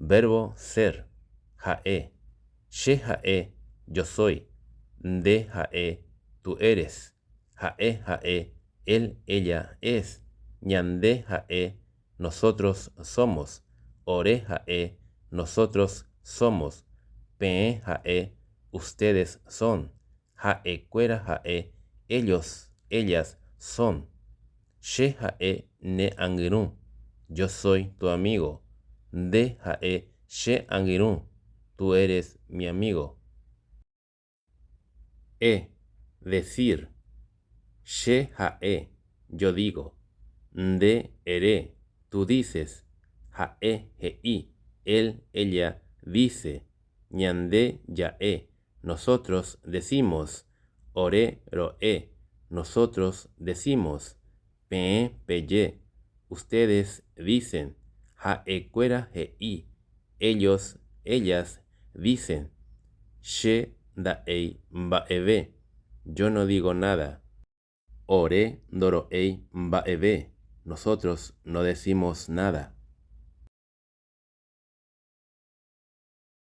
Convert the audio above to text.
Verbo ser. Jae. She jae, yo soy. De jae, tú eres. Jae jae, él, ella es. Ñande jae, nosotros somos. Ore jae, nosotros somos. Pee jae, ustedes son. Jae cuera jae, ellos, ellas son. She jae ne angirun, yo soy tu amigo. De jae she angirun, tú eres mi amigo. Decir. She jae, yo digo. De ere, tú dices. Jae hei, él, ella dice. Ñande yae, nosotros decimos. Ore roe, nosotros decimos. Pee peye, ustedes dicen. Jae cuera hei, ellos, ellas dicen. She daei mbaebe, yo no digo nada. Ore doroei mbaebe, nosotros no decimos nada.